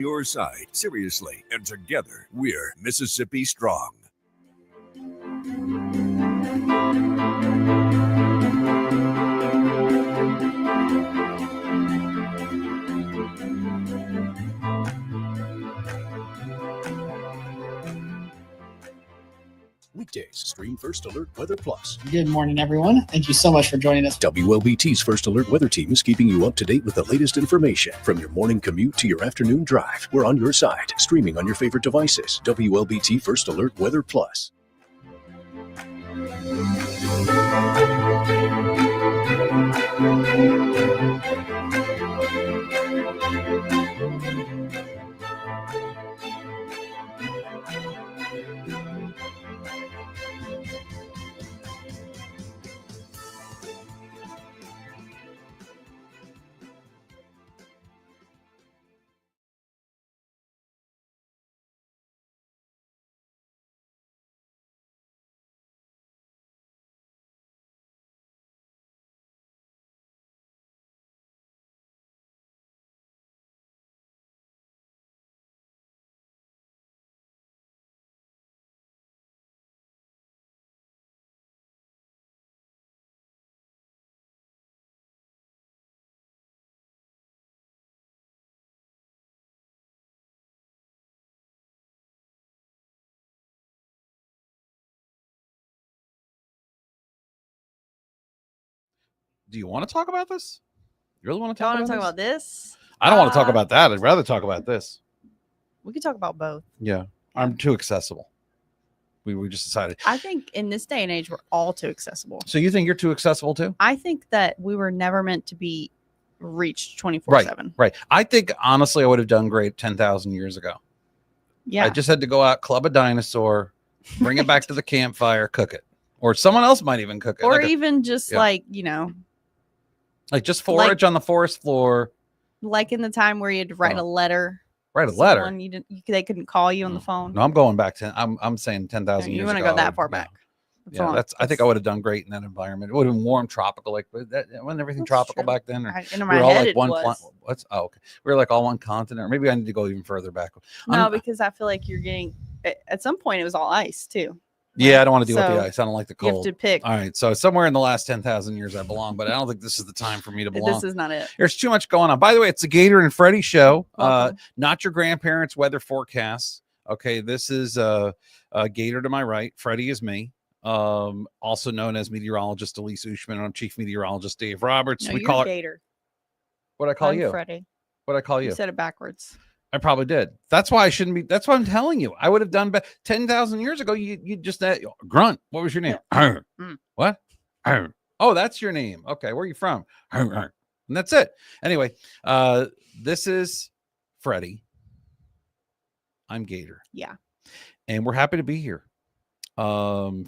Your side, seriously, and together we're Mississippi Strong. Weekdays, stream First Alert Weather Plus. Good morning, everyone. Thank you so much for joining us. WLBT's First Alert Weather Team is keeping you up to date with the latest information. From your morning commute to your afternoon drive, we're on your side, streaming on your favorite devices. WLBT First Alert Weather Plus. Do you want to talk about this? You really want to talk about this? I don't want to talk about that. I'd rather talk about this. We could talk about both. Yeah. I'm too accessible. We just decided. I think in this day and age, we're all too accessible. So you think you're too accessible too? I think that we were never meant to be reached 24/7. Right. I think, honestly, I would have done great 10,000 years ago. Yeah. I just had to go out, club a dinosaur, bring it back to the campfire, cook it. Or someone else might even cook it. Or like even just like just forage on the forest floor. Like in the time where you had to write a letter. Write a letter. They couldn't call you on the phone. No, I'm going back to. I'm saying 10,000 years ago. You want to go that far back? I think I would have done great in that environment. It would have been warm, tropical, like that. Wasn't everything tropical back then? Or in we were all like one. What's? Oh, okay. We were like all one continent. Or maybe I need to go even further back. No, because I feel like you're getting. At some point, it was all ice too. Yeah, I don't want to deal with the ice. I don't like the cold. You have to pick. All right, so somewhere in the last 10,000 years I belong, but I don't think this is the time for me to belong. This is not it. There's too much going on. By the way, it's the Gator and Freddie show. Not your grandparents' weather forecasts. Okay, this is Gator to my right. Freddie is me. Also known as meteorologist Elise Ushman, and I'm chief meteorologist Dave Roberts. No, we call it Gator. What I call you? Freddie. What I call you? You said it backwards. I probably did. That's why I shouldn't be. That's what I'm telling you. I would have done 10,000 years ago. You just grunt. What was your name? Yeah. What? Oh, that's your name. Okay, where are you from? And that's it. Anyway, this is Freddie. I'm Gator. Yeah. And we're happy to be here.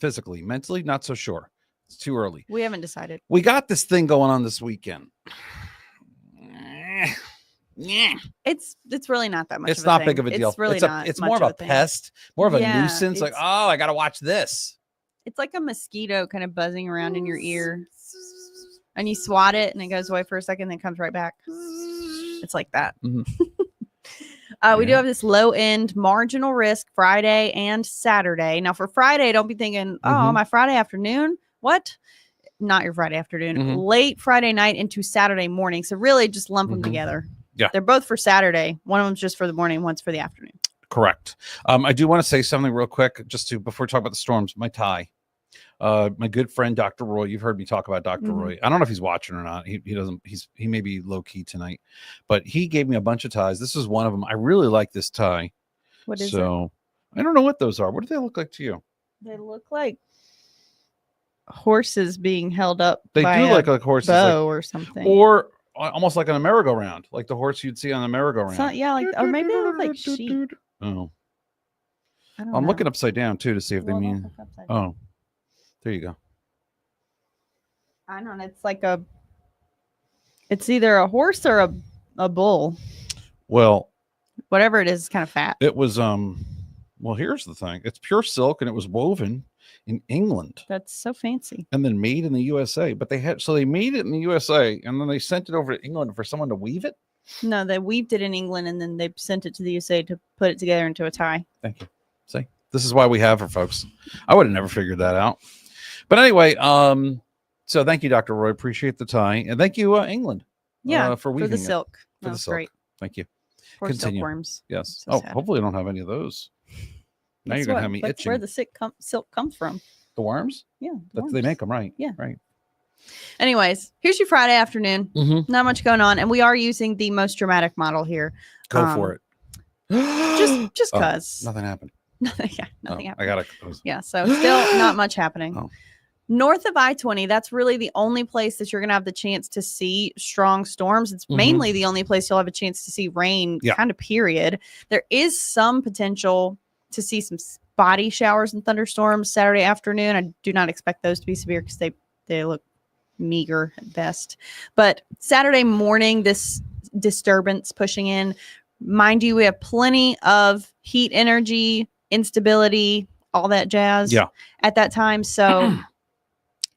Physically, mentally, not so sure. It's too early. We haven't decided. We got this thing going on this weekend. Yeah, it's really not that much. It's not big of a deal. It's really not. It's more of a pest, more of a nuisance. Like, oh, I gotta watch this. It's like a mosquito kind of buzzing around in your ear, and you swat it, and it goes away for a second, then comes right back. It's like that. Mm-hmm. We do have this low end marginal risk Friday and Saturday. Now, for Friday, don't be thinking, oh, my Friday afternoon. What? Not your Friday afternoon. Late Friday night into Saturday morning. So really, just lump them together. Yeah. They're both for Saturday. One of them's just for the morning. One's for the afternoon. Correct. I do want to say something real quick, before we talk about the storms. My tie, my good friend, Dr. Roy, you've heard me talk about Dr. Roy. I don't know if he's watching or not. He doesn't, he may be low key tonight, but he gave me a bunch of ties. This is one of them. I really like this tie. What is it? I don't know what those are. What do they look like to you? They look like horses being held up. They by do a look like horses, bow or something. Or almost like on a merry-go-round, like the horse you'd see on a merry-go-round. Or maybe they look like sheep. Oh, I'm looking upside down too to see if they mean. Oh, there you go. I don't know. It's either a horse or a bull. Well, whatever it is kind of fat. It was well, here's the thing. It's pure silk and it was woven in England. That's so fancy. And then made in the USA. But they made it in the USA and then they sent it over to England for someone to weave it. No, they weaved it in England and then they sent it to the USA to put it together into a tie. Thank you. See, this is why we have her, folks. I would have never figured that out. But anyway, so thank you, Dr. Roy. Appreciate the tie, and thank you, England. Yeah, for weaving the silk. For the silk. Great. Thank you. Poor Continue. silkworms. Yes. So sad. Hopefully I don't have any of those. Now That's you're gonna have me that's itching. where the silk comes from. The worms? Yeah, They make them, right? Yeah. Right. Anyways, here's your Friday afternoon. Mm-hmm. Not much going on, and we are using the most dramatic model here. Go for it. Just cause nothing happened. nothing happened. I gotta. Yeah, so still not much happening. Oh. North of I-20, that's really the only place that you're going to have the chance to see strong storms. It's mainly the only place you'll have a chance to see rain, kind of period. There is some potential to see some spotty showers and thunderstorms Saturday afternoon. I do not expect those to be severe because they look meager at best. But Saturday morning, this disturbance pushing in, mind you, we have plenty of heat energy, instability, all that jazz at that time. So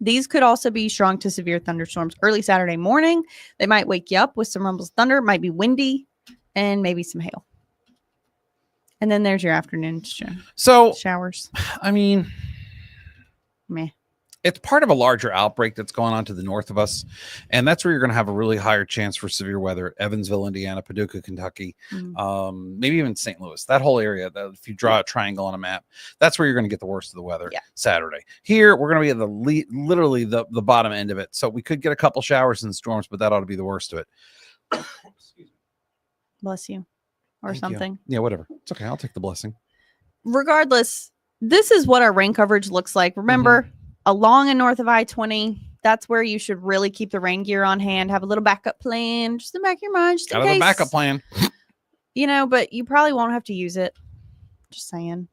these could also be strong to severe thunderstorms early Saturday morning. They might wake you up with some rumbles of thunder. It might be windy and maybe some hail. And then there's your afternoon showers. I mean, meh. It's part of a larger outbreak that's going on to the north of us. And that's where you're going to have a really higher chance for severe weather. Evansville, Indiana, Paducah, Kentucky, maybe even St. Louis, that whole area. If you draw a triangle on a map, that's where you're going to get the worst of the weather Saturday. Here, we're going to be at literally the bottom end of it. So we could get a couple showers and storms, but that ought to be the worst of it. Excuse me. Bless you. Or Thank something. You. Yeah, whatever. It's okay. I'll take the blessing. Regardless, this is what our rain coverage looks like. Remember, along and north of I-20, that's where you should really keep the rain gear on hand. Have a little backup plan, just in the back of your mind, just in case. Got a backup plan. But you probably won't have to use it. Just saying.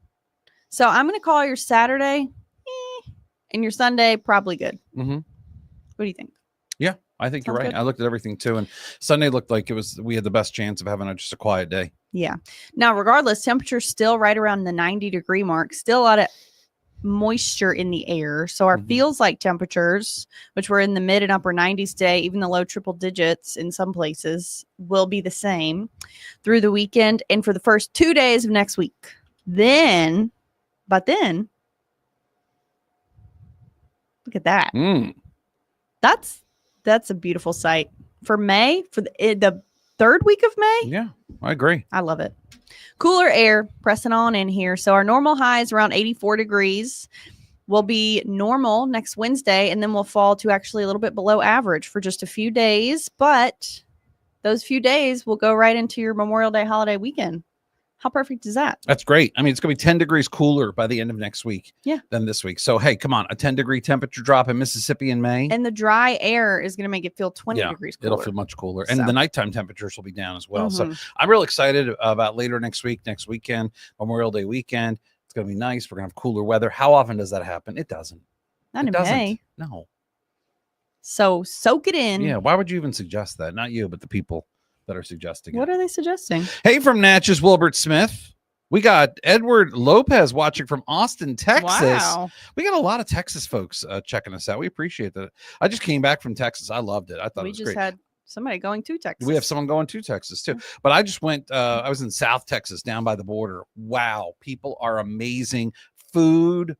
So I'm going to call your Saturday and your Sunday probably good. Mm-hmm. What do you think? Yeah, I think you're right. Good. I looked at everything too, and Sunday looked like we had the best chance of having just a quiet day. Yeah. Now, regardless, temperature's still right around the 90-degree mark. Still a lot of moisture in the air. So our feels like temperatures, which were in the mid and upper 90s today, even the low triple digits in some places, will be the same through the weekend and for the first 2 days of next week. Then, look at that. That's a beautiful sight for May, for the third week of May. Yeah, I agree. I love it. Cooler air pressing on in here. So our normal high is around 84 degrees. Will be normal next Wednesday, and then we'll fall to actually a little bit below average for just a few days. But those few days will go right into your Memorial Day holiday weekend. How perfect is that? That's great. I mean, it's going to be 10 degrees cooler by the end of next week than this week. So, hey, come on. A 10-degree temperature drop in Mississippi in May. And the dry air is going to make it feel 20 degrees cooler. It'll feel much cooler. And the nighttime temperatures will be down as well. So I'm real excited about later next weekend, Memorial Day weekend. It's going to be nice. We're going to have cooler weather. How often does that happen? It doesn't. Not in May. No. So soak it in. Yeah. Why would you even suggest that? Not you, but the people that are suggesting What are they suggesting? Hey, from Natchez, Wilbert Smith. We got Edward Lopez watching from Austin, Texas. Wow. We got a lot of Texas folks checking us out. We appreciate that. I just came back from Texas. I loved it. I thought it was great. We just had somebody going to Texas. We have someone going to Texas too. But I just went, I was in South Texas down by the border. Wow. People are amazing. Food.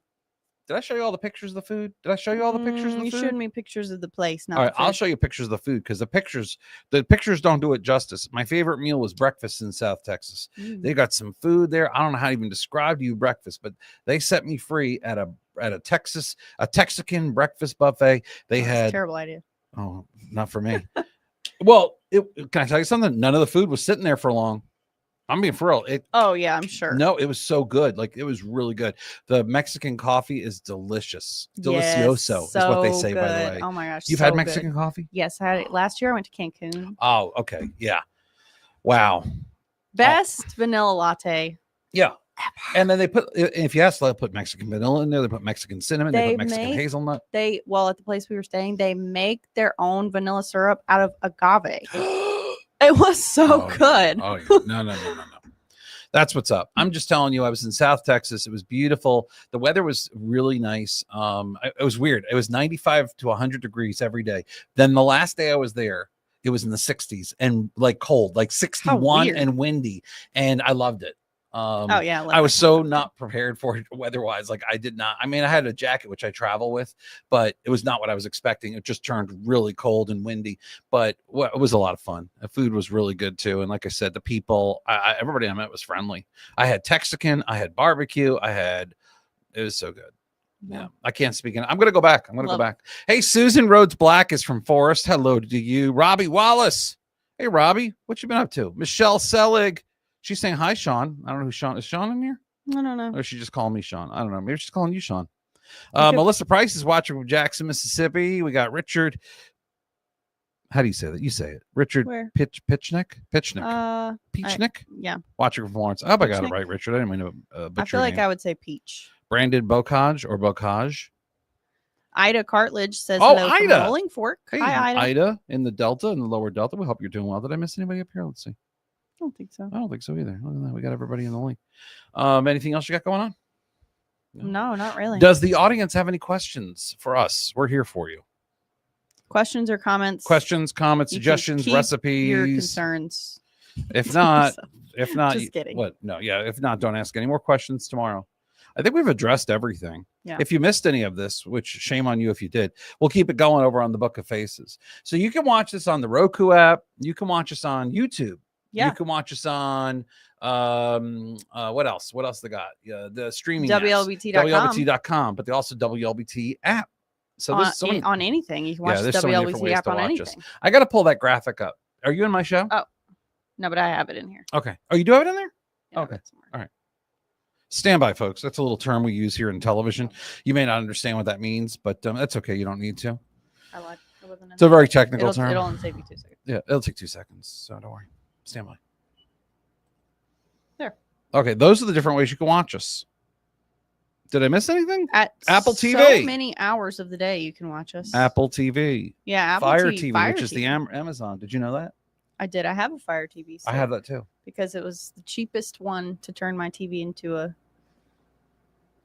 Did I show you all the pictures of the food? Did I show you all the pictures of the food? You showed me pictures of the place. All right, I'll show you pictures of the food because the pictures don't do it justice. My favorite meal was breakfast in South Texas. They got some food there. I don't know how to even describe to you breakfast, but they set me free at a Texican breakfast buffet. They had a terrible idea. Oh, not for me. Well, can I tell you something? None of the food was sitting there for long. I'm being for real. Yeah, I'm sure. No, it was so good. Like, it was really good. The Mexican coffee is delicious. Delicioso is what they say, by the way. Oh my gosh. You've had Mexican coffee? Yes, I had it last year. I went to Cancun. Oh, okay. Yeah. Wow. Best vanilla latte. Yeah. And then they if you ask, they'll put Mexican vanilla in there. They put Mexican cinnamon. They put Mexican hazelnut. At the place we were staying, they make their own vanilla syrup out of agave. It was so good. Oh, yeah. No. That's what's up. I'm just telling you, I was in South Texas. It was beautiful. The weather was really nice. It was weird. It was 95 to 100 degrees every day. Then the last day I was there, it was in the 60s and like cold, like 61 weird. and windy, and I loved it. Yeah, I was so not prepared for it weather-wise. Like I did not. I mean, I had a jacket which I travel with, but it was not what I was expecting. It just turned really cold and windy, but it was a lot of fun. The food was really good too, and like I said, the people, everybody I met was friendly. I had Texican, I had barbecue, it was so good. Yeah, I can't speak. I'm gonna go back. Go back. Hey, Susan Rhodes Black is from Forest. Hello to you, Robbie Wallace. Hey, Robbie, what you been up to? Michelle Selig. She's saying hi, Sean. I don't know who Sean is. Sean in here? I don't know. Or she just calling me Sean. I don't know. Maybe she's calling you Sean. Melissa Price is watching from Jackson, Mississippi. We got Richard. How do you say that? You say it. Richard Pitchnick? Peachnick? Yeah. Watching from Florence. I hope I got it right, Richard. I didn't mean to butcher I feel like name. I would say Peach. Brandon Bocage or Bocage. Ida Cartledge says hello from Rolling Fork. Hey, hi, Ida. Ida in the Delta, in the lower Delta. We hope you're doing well. Did I miss anybody up here? Let's see. I don't think so. I don't think so either. Other than that, we got everybody in the link. Anything else you got going on? No, not really. Does the audience have any questions for us? We're here for you. Questions or comments? Questions, comments, suggestions, recipes. Your concerns. If not, just kidding. What? No, yeah. If not, don't ask any more questions tomorrow. I think we've addressed everything. Yeah. If you missed any of this, which shame on you if you did, we'll keep it going over on the Book of Faces. So you can watch this on the Roku app. You can watch us on YouTube. Yeah. You can watch us on what else? What else they got? Yeah, the streaming WLBT.com, but they also WLBT app. So on anything you can watch the WLBT app on anything. I got to pull that graphic up. Are you in my show? Oh no, but I have it in here. Okay. Oh, you do have it in there? Yeah, okay. All right. Stand by, folks. That's a little term we use here in television. You may not understand what that means, but that's okay. You don't need to. It's a very technical term. It'll only take you 2 seconds. Yeah, it'll take 2 seconds. So don't worry. Stand by. There. Okay, those are the different ways you can watch us. Did I miss anything? At Apple TV. So many hours of the day you can watch us. Apple TV. Yeah, Apple Fire TV, TV, which is the Amazon. Did you know that? I did. I have a Fire TV. I have that too. Because it was the cheapest one to turn my TV into a,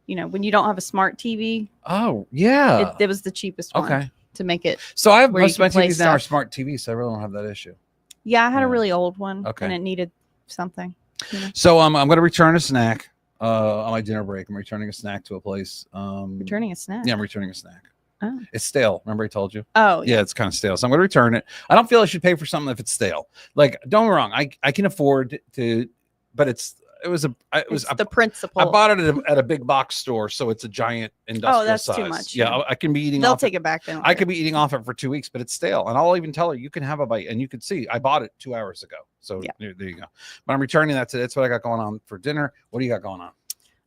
when you don't have a smart TV. Oh, yeah. It was the cheapest one to make it. So I have most of my TVs now are smart TVs, so I really don't have that issue. Yeah, I had a really old one and it needed something. So I'm going to return a snack on my dinner break. I'm returning a snack to a place. Returning a snack? Yeah, I'm returning a snack. Oh. It's stale. Remember I told you? Oh, yeah, it's kind of stale. So I'm going to return it. I don't feel I should pay for something if it's stale. Like, don't get me wrong. I can afford to, but it was the principle. I bought it at a big box store, so it's a giant industrial that's size. too much. Yeah, I can be eating. They'll take it back then. I could be eating off it for 2 weeks, but it's stale. And I'll even tell her you can have a bite, and you can see I bought it 2 hours ago. So there you go. But I'm returning that today. That's what I got going on for dinner. What do you got going on?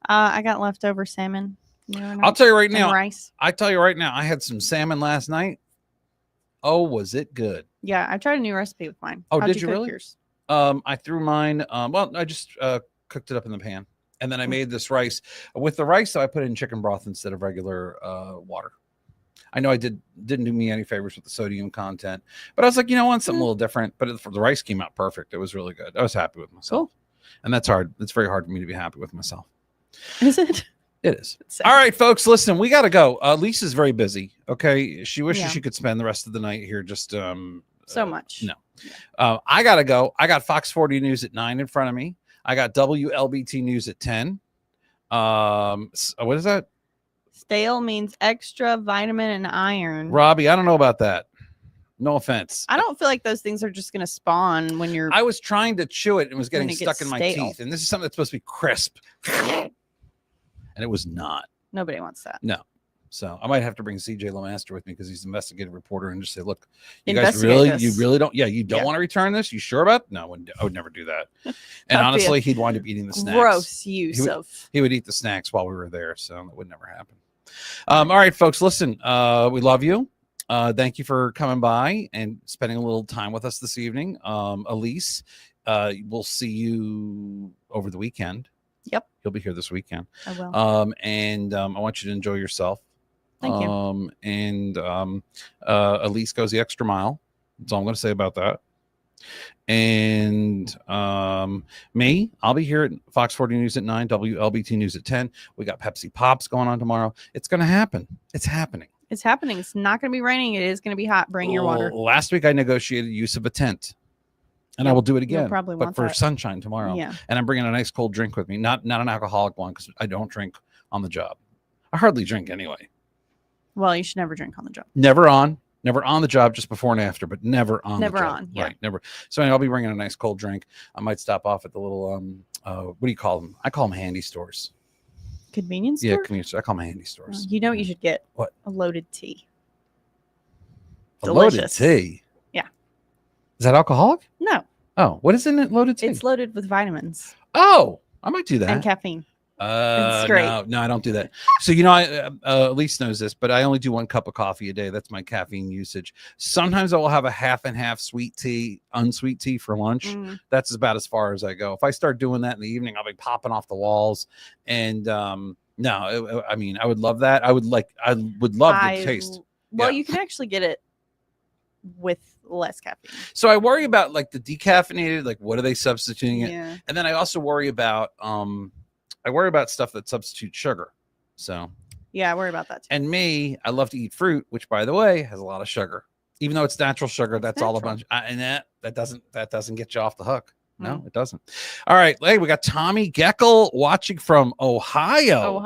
I got leftover salmon. I'll tell you right now. Rice. I tell you right now. I had some salmon last night. Oh, was it good? Yeah, I tried a new recipe with mine. Oh, did you really? Yours? I threw mine. Well, I just cooked it up in the pan, and then I made this rice. With the rice, though, I put it in chicken broth instead of regular water. I know I didn't do me any favors with the sodium content, but I was like, I want something a little different. But the rice came out perfect. It was really good. I was happy with myself, and that's hard. It's very hard for me to be happy with myself. Is it? It is. All right, folks, listen, we got to go. Lisa's very busy. Okay. She wishes she could spend the rest of the night here. Just so much. No. I got to go. I got Fox 40 News at 9 in front of me. I got WLBT News at 10. What is that? Stale means extra vitamin and iron. Robbie, I don't know about that. No offense. I don't feel like those things are just going to spawn when you're. I was trying to chew it and it was getting stuck in my teeth. And this is something that's supposed to be crisp. And it was not. Nobody wants that. No. So I might have to bring CJ LeMaster with me because he's an investigative reporter and just say, look, you guys really don't. Yeah, you don't want to return this? You sure about it? No, I would never do that. And honestly, he'd wind up eating the snacks. Gross use he would eat the snacks while we were there. So that would never happen. All right, folks, listen, we love you. Thank you for coming by and spending a little time with us this evening. Elise, we'll see you over the weekend. Yep. You'll be here this weekend. I will. And I want you to enjoy yourself. Thank you. And Elise goes the extra mile. That's all I'm going to say about that. And me, I'll be here at Fox 40 News at 9, WLBT News at 10. We got Pepsi Pops going on tomorrow. It's going to happen. It's happening. It's happening. It's not going to be raining. It is going to be hot. Bring your water. Last week I negotiated use of a tent. And I will do it again, probably but want for that. sunshine tomorrow. Yeah. And I'm bringing a nice cold drink with me, not an alcoholic one, because I don't drink on the job. I hardly drink anyway. Well, you should never drink on the job. Never on the job, just before and after, but never on. Never the job. on, yeah. Right, never. So I'll be bringing a nice cold drink. I might stop off at the little what do you call them? I call them handy stores. Convenience store? Yeah, convenience. I call them handy stores. You know what you should get? What? A loaded tea. A loaded Delicious. tea. Yeah. Is that alcoholic? No, Oh, what is in it? Loaded tea. it's loaded with vitamins Oh, I might do that. and caffeine. It's great. No, I don't do that. So, I Elise knows this, but I only do 1 cup of coffee a day. That's my caffeine usage. Sometimes I will have a half and half sweet tea, unsweet tea for lunch. Mm. That's about as far as I go. If I start doing that in the evening, I'll be popping off the walls. And no, I mean, I would love that. I would love the taste. Well, Yeah. you can actually get it with less caffeine. So I worry about like the decaffeinated, like what are they substituting it? Yeah. And then I also worry about stuff that substitutes sugar. So Yeah, I worry about that too. and me, I love to eat fruit, which by the way has a lot of sugar. Even though it's natural sugar, that's all a natural. bunch. And that doesn't get you off the hook. No, it doesn't. All right, hey, we got Tommy Geckel watching from Ohio.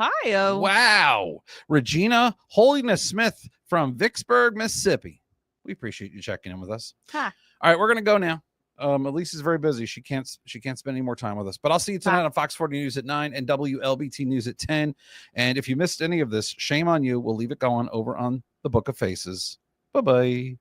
Wow. Regina Holiness Smith from Vicksburg, Mississippi. We appreciate you checking in with us. Hi. All right, we're gonna go now. Elise is very busy. She can't spend any more time with us. But I'll see you tonight on Fox 40 News at 9 and WLBT News at 10. And if you missed any of this, shame on you. We'll leave it going over on the Book of Faces. Bye-bye.